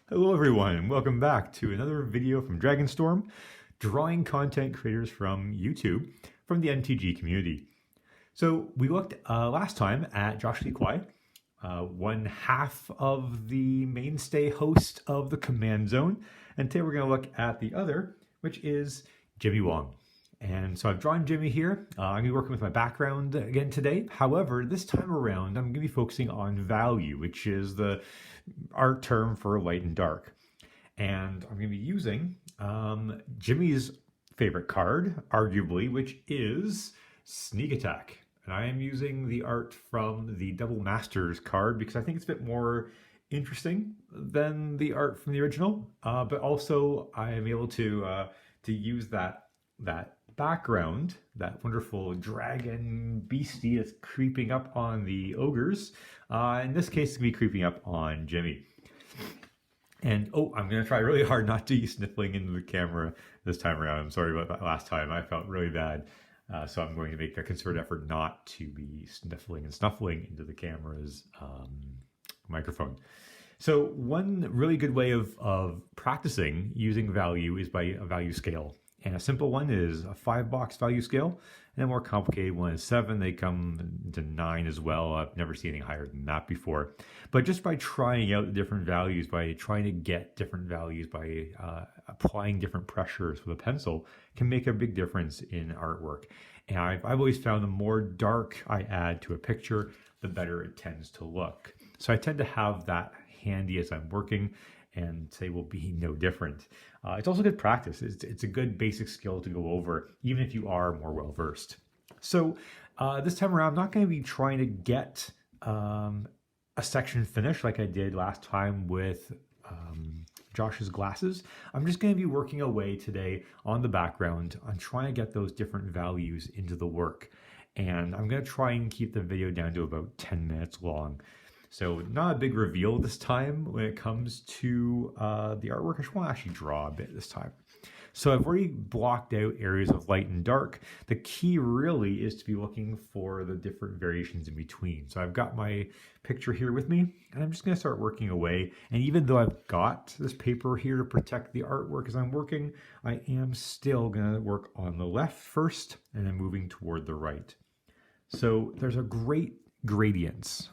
Hello everyone, and welcome back to another video from Dragonstorm, drawing content creators from YouTube, from the NTG community. So we looked last time at Josh Lee Kwai, one half of the mainstay host of the Command Zone, and today we're going to look at the other, which is Jimmy Wong. And so I've drawn Jimmy here. I'm going to be working with my background again today. However, this time around, I'm going to be focusing on value, which is the art term for light and dark. And I'm going to be using Jimmy's favorite card, arguably, which is Sneak Attack. And I am using the art from the Double Masters card because I think it's a bit more interesting than the art from the original. But also I am able to use that background, that wonderful dragon beastie that's creeping up on the ogres. In this case, it's going to be creeping up on Jimmy. And I'm going to try really hard not to be sniffling into the camera this time around. I'm sorry about that last time. I felt really bad. So I'm going to make a concerted effort not to be sniffling and snuffling into the camera's microphone. So one really good way of practicing using value is by a value scale. And a simple one is a 5-box value scale, and a more complicated one is 7. They come to 9 as well. I've never seen anything higher than that before. But just by trying out different values, by trying to get different values, by applying different pressures with a pencil, can make a big difference in artwork. And I've always found the more dark I add to a picture, the better it tends to look. So I tend to have that handy as I'm working, and today will be no different. It's also good practice. It's a good basic skill to go over, even if you are more well-versed. So this time around, I'm not going to be trying to get a section finished like I did last time with Josh's glasses. I'm just going to be working away today on the background on trying to get those different values into the work. And I'm going to try and keep the video down to about 10 minutes long. So not a big reveal this time when it comes to the artwork. I just want to actually draw a bit this time. So I've already blocked out areas of light and dark. The key really is to be looking for the different variations in between. So I've got my picture here with me, and I'm just going to start working away. And even though I've got this paper here to protect the artwork as I'm working, I am still going to work on the left first and then moving toward the right. So there's a great gradients.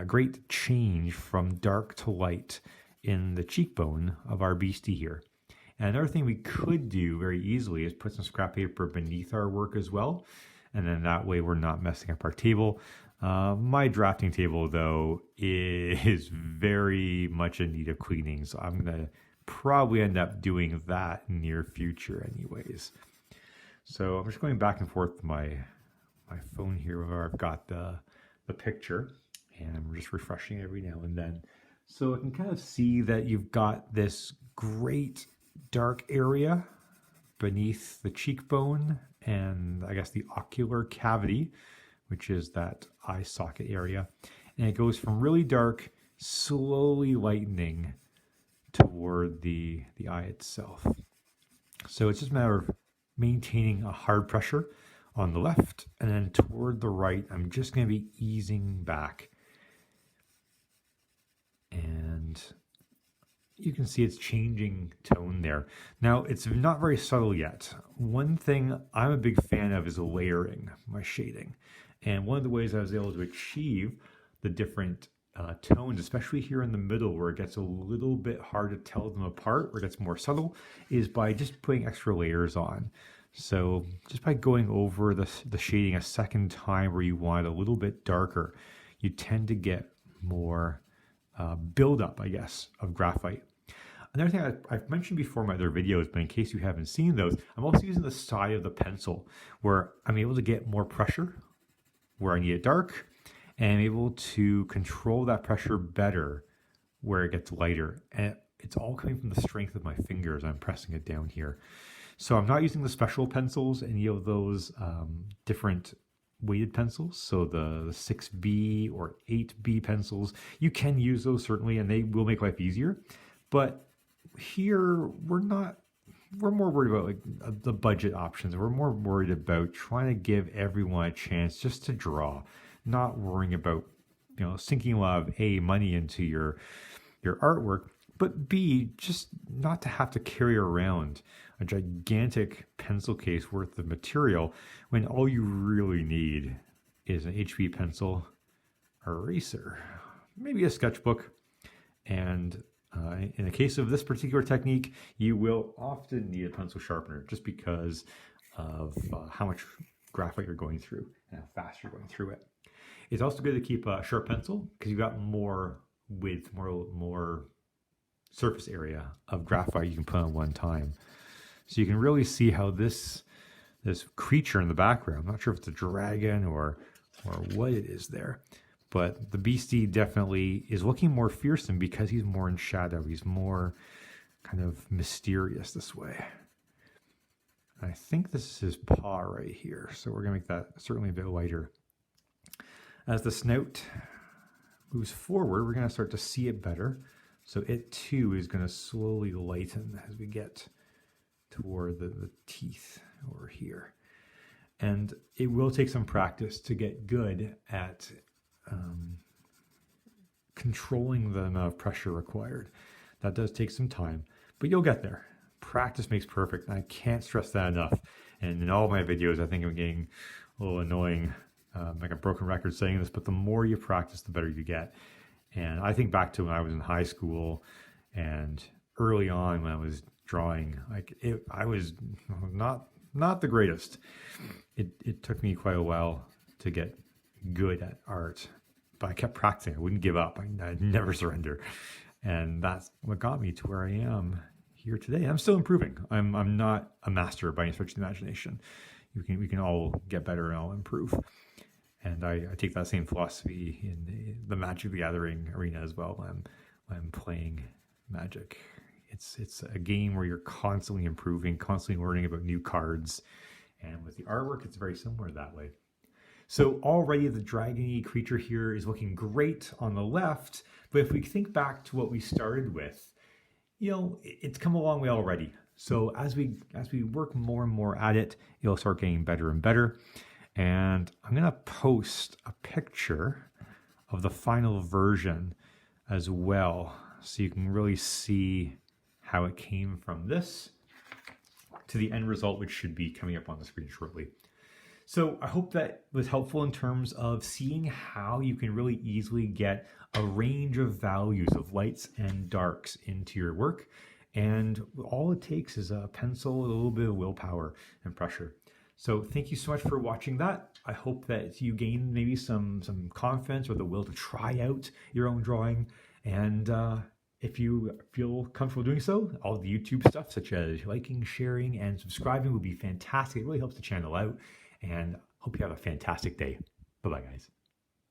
Great change from dark to light in the cheekbone of our beastie here. And another thing we could do very easily is put some scrap paper beneath our work as well. And then that way we're not messing up our table. My drafting table, though, is very much in need of cleaning. So I'm going to probably end up doing that near future anyways. So I'm just going back and forth with my phone here where I've got the picture. And I'm just refreshing every now and then. So I can kind of see that you've got this great dark area beneath the cheekbone and I guess the ocular cavity, which is that eye socket area. And it goes from really dark, slowly lightening toward the eye itself. So it's just a matter of maintaining a hard pressure on the left, and then toward the right, I'm just going to be easing back. And you can see it's changing tone there. Now, it's not very subtle yet. One thing I'm a big fan of is layering my shading. And one of the ways I was able to achieve the different tones, especially here in the middle where it gets a little bit hard to tell them apart, where it gets more subtle, is by just putting extra layers on. So just by going over the shading a second time where you want it a little bit darker, you tend to get more buildup, I guess, of graphite. Another thing I've mentioned before in my other videos, but in case you haven't seen those, I'm also using the side of the pencil where I'm able to get more pressure where I need it dark, and I'm able to control that pressure better where it gets lighter. And it's all coming from the strength of my fingers. I'm pressing it down here. So I'm not using the special pencils, any of those different weighted pencils. So the 6B or 8B pencils, you can use those certainly, and they will make life easier. But here we're more worried about like the budget options. We're more worried about trying to give everyone a chance just to draw, not worrying about, sinking a lot of money into your artwork, but B, just not to have to carry around a gigantic pencil case worth of material when all you really need is an HB pencil, eraser, maybe a sketchbook, and in the case of this particular technique, you will often need a pencil sharpener just because of how much graphite you're going through and how fast you're going through it. It's also good to keep a sharp pencil because you've got more width, more surface area of graphite you can put on one time. So you can really see how this creature in the background, I'm not sure if it's a dragon or what it is there, but the beastie definitely is looking more fearsome because he's more in shadow. He's more kind of mysterious this way. I think this is his paw right here. So we're gonna make that certainly a bit lighter. As the snout moves forward, we're gonna start to see it better. So it too is gonna slowly lighten as we get toward the teeth over here. And it will take some practice to get good at controlling the amount of pressure required. That does take some time, but you'll get there. Practice makes perfect, and I can't stress that enough. And in all my videos, I think I'm getting a little annoying, like a broken record saying this, but the more you practice, the better you get. And I think back to when I was in high school and early on when I was drawing, I was not the greatest. It took me quite a while to get good at art, but I kept practicing. I wouldn't give up. I'd never surrender. And that's what got me to where I am here today. I'm still improving. I'm not a master by any stretch of the imagination. We can all get better and all improve. And I take that same philosophy in the Magic the Gathering arena as well when I'm playing Magic. It's a game where you're constantly improving, constantly learning about new cards. And with the artwork, it's very similar that way. So already the dragony creature here is looking great on the left, but if we think back to what we started with, it's come a long way already. So as we work more and more at it, it'll start getting better and better. And I'm gonna post a picture of the final version as well, so you can really see how it came from this to the end result, which should be coming up on the screen shortly. So I hope that was helpful in terms of seeing how you can really easily get a range of values of lights and darks into your work. And all it takes is a pencil, a little bit of willpower and pressure. So thank you so much for watching that. I hope that you gain maybe some confidence or the will to try out your own drawing. And if you feel comfortable doing so, all the YouTube stuff such as liking, sharing, and subscribing would be fantastic. It really helps the channel out. And hope you have a fantastic day. Bye-bye, guys.